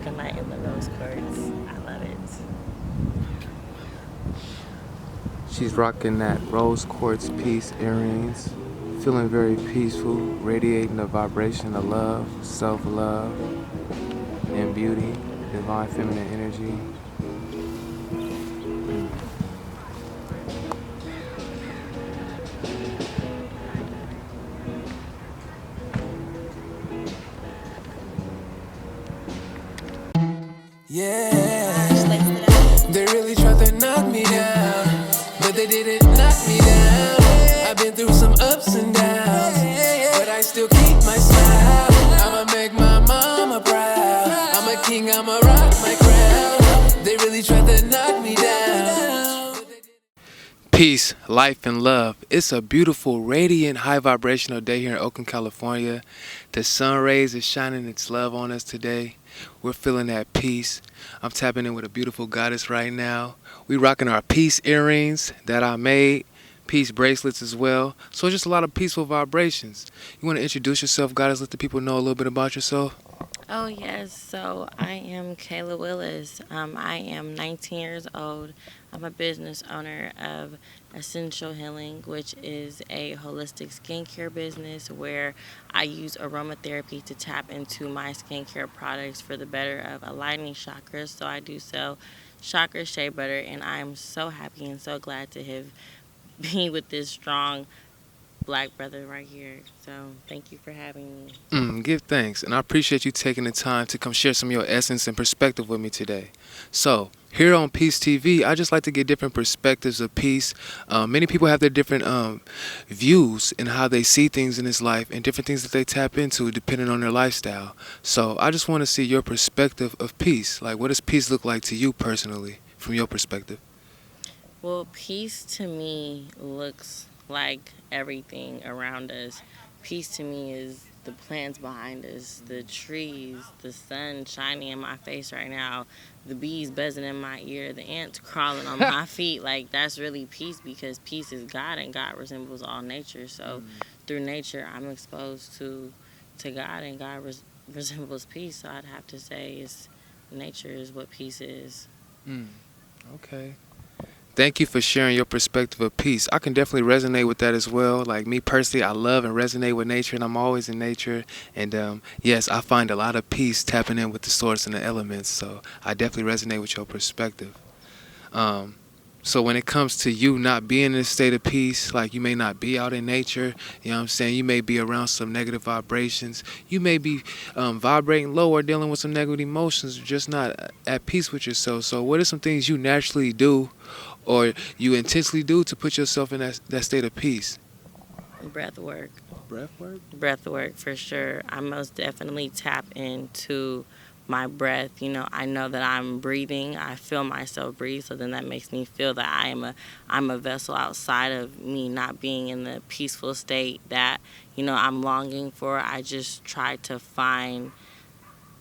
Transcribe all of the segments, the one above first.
Good night in the rose quartz. I love it. She's rocking that rose quartz piece earrings, feeling very peaceful, radiating the vibration of love, self-love, and beauty, divine feminine energy. Yeah, they really tried to knock me down, but they didn't knock me down. I've been through some ups and downs, but I still keep my smile. I'ma make my mama proud. I'm a king, I'ma rock my crown. They really tried to knock me down. Peace, life, and love. It's a beautiful, radiant, high vibrational day here in Oakland, California. The sun rays is shining its love on us today. We're feeling that peace. I'm tapping in with a beautiful goddess right now. We rocking our peace earrings that I made, peace bracelets as well. So just a lot of peaceful vibrations. You want to introduce yourself, goddess? Let the people know a little bit about yourself. Oh, yes. So I am Kayla Willis. I am 19 years old. I'm a business owner of Essential Healing, which is a holistic skincare business where I use aromatherapy to tap into my skincare products for the better of aligning chakras. So I do sell chakra shea butter, and I am so happy and so glad to have been with this strong black brother right here. So thank you for having me. Give thanks, and I appreciate you taking the time to come share some of your essence and perspective with me today. So, here on Peace TV, I just like to get different perspectives of peace. Many people have their different views in how they see things in this life and different things that they tap into depending on their lifestyle. So, I just want to see your perspective of peace. Like, what does peace look like to you personally, from your perspective? Well, peace to me looks like everything around us. Peace to me is the plants behind us, the trees, the sun shining in my face right now, the bees buzzing in my ear, the ants crawling on my feet. Like, that's really peace, because peace is God and God resembles all nature. So through nature, I'm exposed to God, and God resembles peace. So I'd have to say nature is what peace is. Mm, okay. Thank you for sharing your perspective of peace. I can definitely resonate with that as well. Like me personally, I love and resonate with nature, and I'm always in nature. And yes, I find a lot of peace tapping in with the source and the elements. So I definitely resonate with your perspective. Um, so when it comes to you not being in a state of peace, like you may not be out in nature, you know what I'm saying? You may be around some negative vibrations. You may be vibrating low or dealing with some negative emotions, just not at peace with yourself. So what are some things you naturally do or you intentionally do to put yourself in that state of peace? Breath work. Breath work? Breath work for sure. I most definitely tap into my breath. I know that I'm breathing. I feel myself breathe, so then that makes me feel that I'm a vessel outside of me not being in the peaceful state that I'm longing for. I just try to find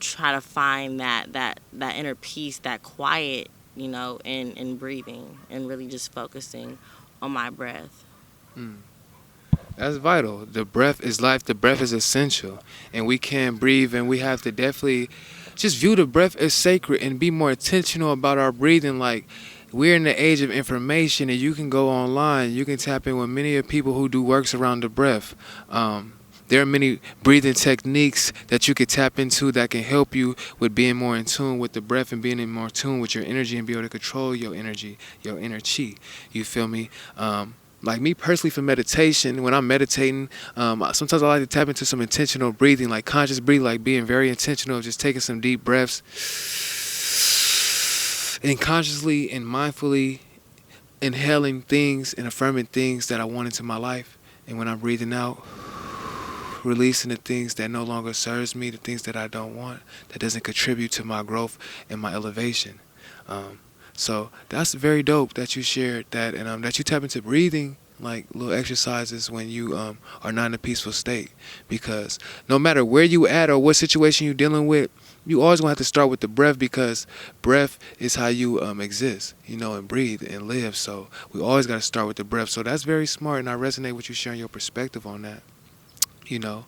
that inner peace, that quiet, in breathing and really just focusing on my breath. Mm. That's vital. The breath is life. The breath is essential. And we can't breathe, and we have to definitely just view the breath as sacred and be more intentional about our breathing. Like, we're in the age of information, and you can go online. You can tap in with many of people who do works around the breath. There are many breathing techniques that you could tap into that can help you with being more in tune with the breath and being in more tune with your energy and be able to control your energy, your inner chi. You feel me? Like me personally, for meditation, when I'm meditating, sometimes I like to tap into some intentional breathing, like conscious breathing, like being very intentional, just taking some deep breaths and consciously and mindfully inhaling things and affirming things that I want into my life. And when I'm breathing out, releasing the things that no longer serves me, the things that I don't want, that doesn't contribute to my growth and my elevation. So that's very dope that you shared that, and that you tap into breathing, like little exercises when you are not in a peaceful state. Because no matter where you at or what situation you're dealing with, you always gonna have to start with the breath, because breath is how you exist, and breathe and live. So we always gotta start with the breath. So that's very smart, and I resonate with you sharing your perspective on that. You know,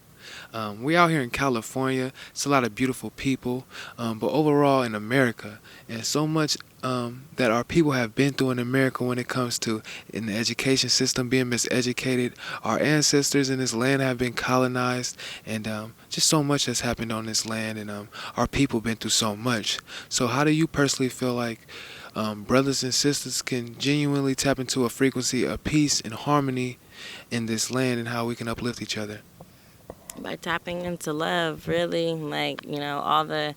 We out here in California. It's a lot of beautiful people, but overall in America, and so much that our people have been through in America when it comes to in the education system being miseducated. Our ancestors in this land have been colonized, and just so much has happened on this land, and our people been through so much. So how do you personally feel like brothers and sisters can genuinely tap into a frequency of peace and harmony in this land, and how we can uplift each other? By tapping into love, really, like, all the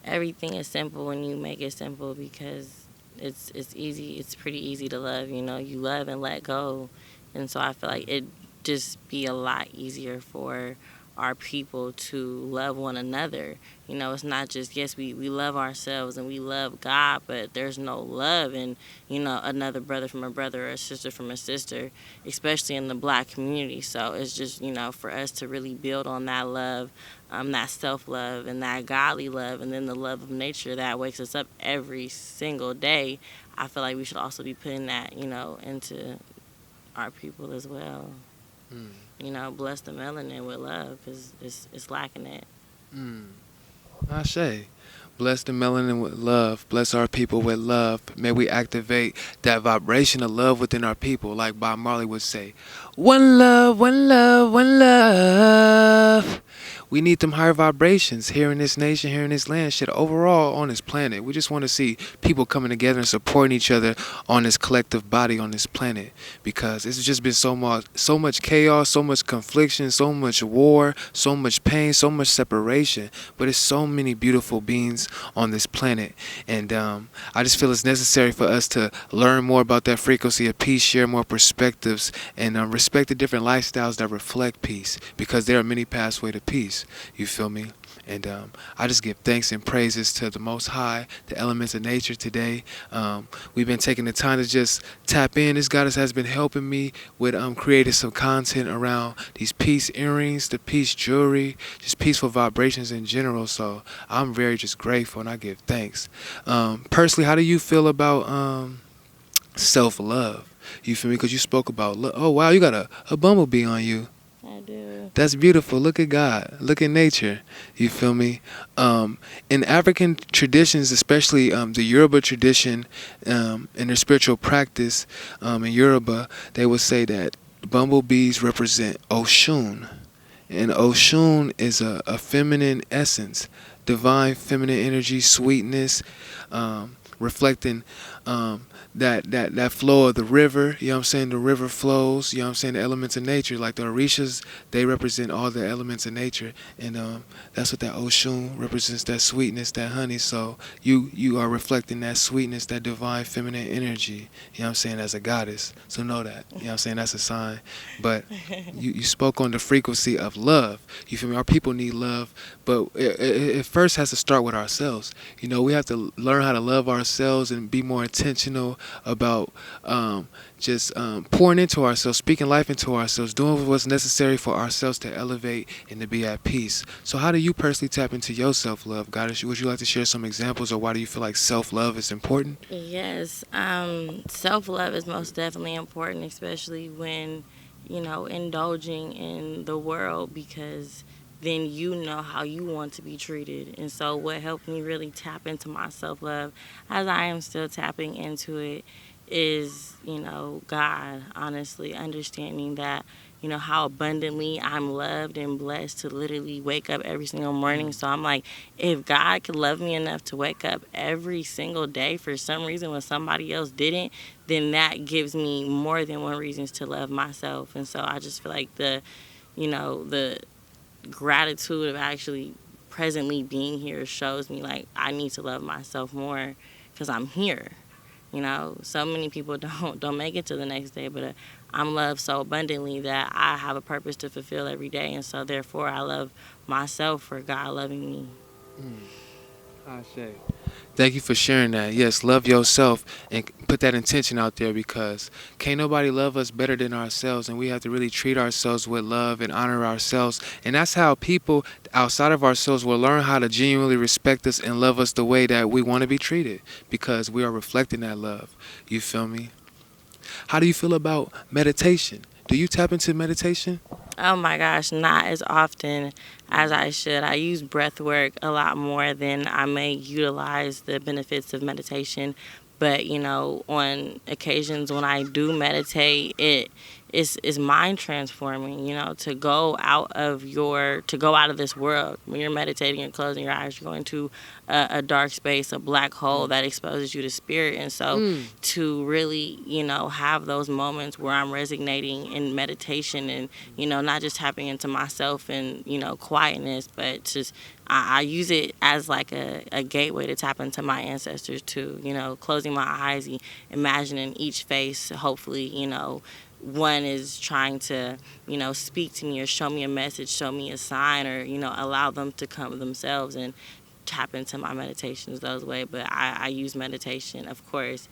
everything is simple when you make it simple, because it's easy. It's pretty easy to love. You love and let go, and so I feel like it just be a lot easier for our people to love one another. It's not just, yes, we love ourselves and we love God, but there's no love in, another brother from a brother or a sister from a sister, especially in the black community. So it's just, for us to really build on that love, that self-love and that godly love, and then the love of nature that wakes us up every single day. I feel like we should also be putting that, into our people as well. Mm. Bless the melanin with love, because it's lacking it. Mm. Ashe. Bless the melanin with love. Bless our people with love. May we activate that vibration of love within our people, like Bob Marley would say. One love, one love, one love. We need them higher vibrations here in this nation, here in this land, shit, overall on this planet. We just want to see people coming together and supporting each other on this collective body on this planet, because it's just been so much chaos, so much confliction, so much war, so much pain, so much separation. But it's so many beautiful beings on this planet, and I just feel it's necessary for us to learn more about that frequency of peace, share more perspectives, and respect the different lifestyles that reflect peace, because there are many pathways to peace. You feel me? And I just give thanks and praises to the Most High, the elements of nature today. We've been taking the time to just tap in. This goddess has been helping me with creating some content around these peace earrings, the peace jewelry, just peaceful vibrations in general. So I'm very just grateful, and I give thanks. Personally, how do you feel about self-love? You feel me? Because you spoke about love. Oh, wow, you got a bumblebee on you. I do. That's beautiful. Look at God. Look at nature. You feel me? In African traditions, especially the Yoruba tradition, in their spiritual practice, in Yoruba, they would say that bumblebees represent Oshun. And Oshun is a feminine essence, divine feminine energy, sweetness, reflecting that flow of the river. You know what I'm saying? The river flows. You know what I'm saying? The elements of nature, like the Orishas, they represent all the elements of nature, and that's what that Oshun represents, that sweetness, that honey. So you are reflecting that sweetness, that divine feminine energy. You know what I'm saying? As a goddess. So know that. You know what I'm saying? That's a sign. But you spoke on the frequency of love. You feel me? Our people need love, but it first has to start with ourselves. We have to learn how to love ourselves and be more intentional about just pouring into ourselves, speaking life into ourselves, doing what's necessary for ourselves to elevate and to be at peace. So how do you personally tap into your self-love, Goddess? Would you like to share some examples, or why do you feel like self-love is important? Yes, self-love is most definitely important, especially when, indulging in the world, because then you know how you want to be treated. And so what helped me really tap into my self-love, as I am still tapping into it, is, God, honestly, understanding that, how abundantly I'm loved and blessed to literally wake up every single morning. So I'm like, if God could love me enough to wake up every single day for some reason when somebody else didn't, then that gives me more than one reasons to love myself. And so I just feel like the gratitude of actually presently being here shows me like I need to love myself more, because I'm here. So many people don't make it to the next day, but I'm loved so abundantly that I have a purpose to fulfill every day, and so therefore I love myself for God loving me. Thank you for sharing that. Yes, love yourself and put that intention out there, because can't nobody love us better than ourselves, and we have to really treat ourselves with love and honor ourselves. And that's how people outside of ourselves will learn how to genuinely respect us and love us the way that we want to be treated, because we are reflecting that love. You feel me? How do you feel about meditation? Do you tap into meditation? Oh my gosh, not as often as I should. I use breath work a lot more than I may utilize the benefits of meditation. But on occasions when I do meditate, is mind transforming. To go out of this world. When you're meditating and closing your eyes, you're going to a dark space, a black hole that exposes you to spirit. And so to really, have those moments where I'm resonating in meditation and, not just tapping into myself and, quietness, but just I use it as like a gateway to tap into my ancestors too, closing my eyes, imagining each face, hopefully, one is trying to, speak to me or show me a message, show me a sign, or, allow them to come themselves and tap into my meditations those ways. But I use meditation, of course,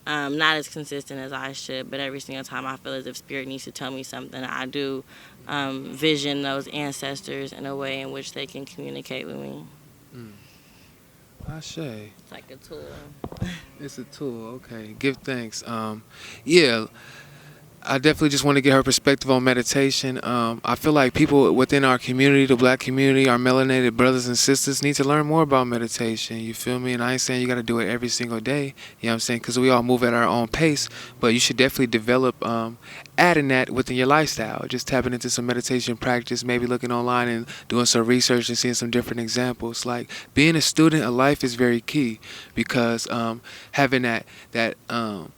not as consistent as I should, but every single time I feel as if spirit needs to tell me something, I do vision those ancestors in a way in which they can communicate with me. Ashe. It's like a tool. It's a tool. Okay. Give thanks. Yeah. I definitely just want to get her perspective on meditation. I feel like people within our community, the black community, our melanated brothers and sisters need to learn more about meditation. You feel me? And I ain't saying you got to do it every single day. You know what I'm saying? Because we all move at our own pace. But you should definitely develop adding that within your lifestyle. Just tapping into some meditation practice, maybe looking online and doing some research and seeing some different examples. Like being a student of life is very key because having that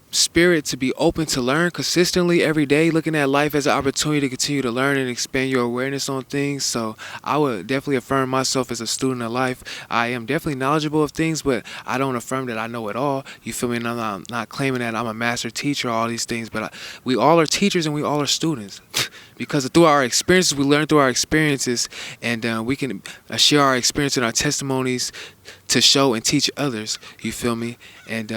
spirit to be open to learn consistently every day, looking at life as an opportunity to continue to learn and expand your awareness on things. So I would definitely affirm myself as a student of life. I am definitely knowledgeable of things, but I don't affirm that I know it all. You feel me? And I'm not claiming that I'm a master teacher, all these things, but we all are teachers and we all are students. Because through our experiences, we learn through our experiences, and we can share our experience and our testimonies to show and teach others. You feel me? And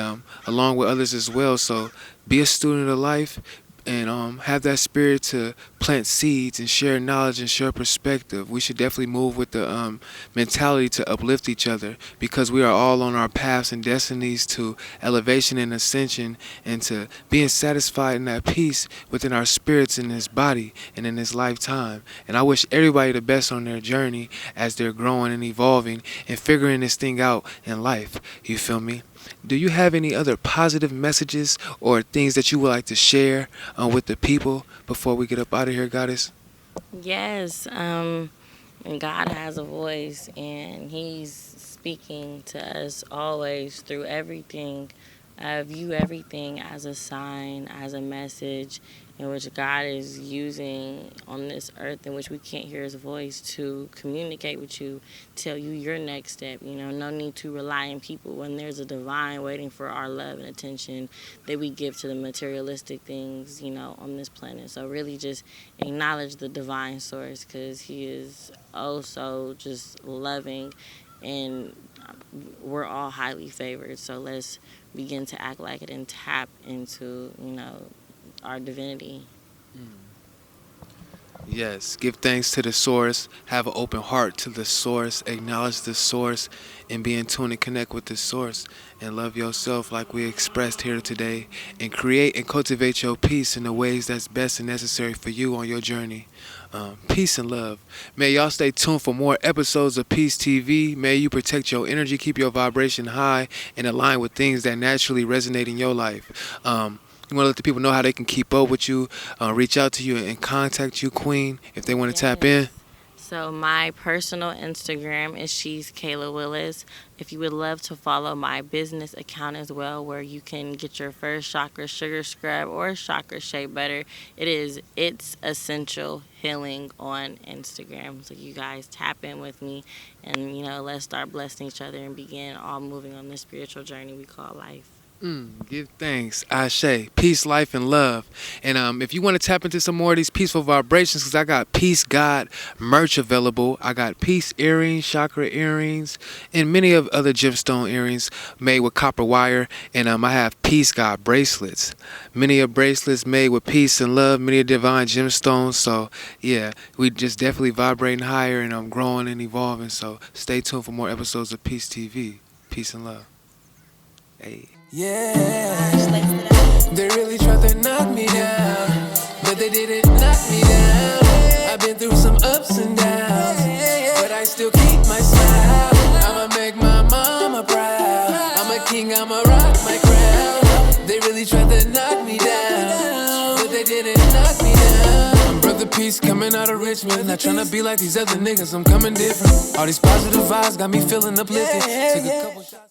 along with others as well. So be a student of life and have that spirit to plant seeds and share knowledge and share perspective. We should definitely move with the mentality to uplift each other because we are all on our paths and destinies to elevation and ascension and to being satisfied in that peace within our spirits in this body and in this lifetime. And I wish everybody the best on their journey as they're growing and evolving and figuring this thing out in life. You feel me? Do you have any other positive messages or things that you would like to share with the people before we get up out of here, Goddess? Yes, and God has a voice, and He's speaking to us always through everything. I view everything as a sign, as a message in which God is using on this earth in which we can't hear His voice to communicate with you, tell you your next step. No need to rely on people when there's a divine waiting for our love and attention that we give to the materialistic things, on this planet. So really just acknowledge the divine source because He is oh so just loving, and we're all highly favored. So let's begin to act like it and tap into, our divinity. Yes, give thanks to the source, have an open heart to the source, acknowledge the source, and be in tune and connect with the source, and love yourself like we expressed here today, and create and cultivate your peace in the ways that's best and necessary for you on your journey. Peace and love. May y'all stay tuned for more episodes of Peace TV. May you protect your energy, keep your vibration high, and align with things that naturally resonate in your life. You want to let the people know how they can keep up with you, reach out to you, and contact you, Queen, if they want to tap in. So my personal Instagram is She's Kayla Willis. If you would love to follow my business account as well, where you can get your first chakra sugar scrub or chakra shea butter, It's Essential Healing on Instagram. So you guys tap in with me, and let's start blessing each other and begin all moving on this spiritual journey we call life. Give thanks. Ashe. Peace, life, and love. And if you want to tap into some more of these peaceful vibrations, because I got Peace God merch available. I got peace earrings, chakra earrings, and many of other gemstone earrings made with copper wire. And I have Peace God bracelets. Many of bracelets made with peace and love, many of divine gemstones. So, yeah, we just definitely vibrating higher, and I'm growing and evolving. So stay tuned for more episodes of Peace TV. Peace and love. Hey. Yeah, they really tried to knock me down, but they didn't knock me down. I've been through some ups and downs, but I still keep my smile. I'ma make my mama proud. I'm a king, I'ma rock my crown. They really tried to knock me down, but they didn't knock me down. I'm Brother Peace coming out of Richmond. Not tryna be like these other niggas, I'm coming different. All these positive vibes got me feeling uplifted. Took a couple shots.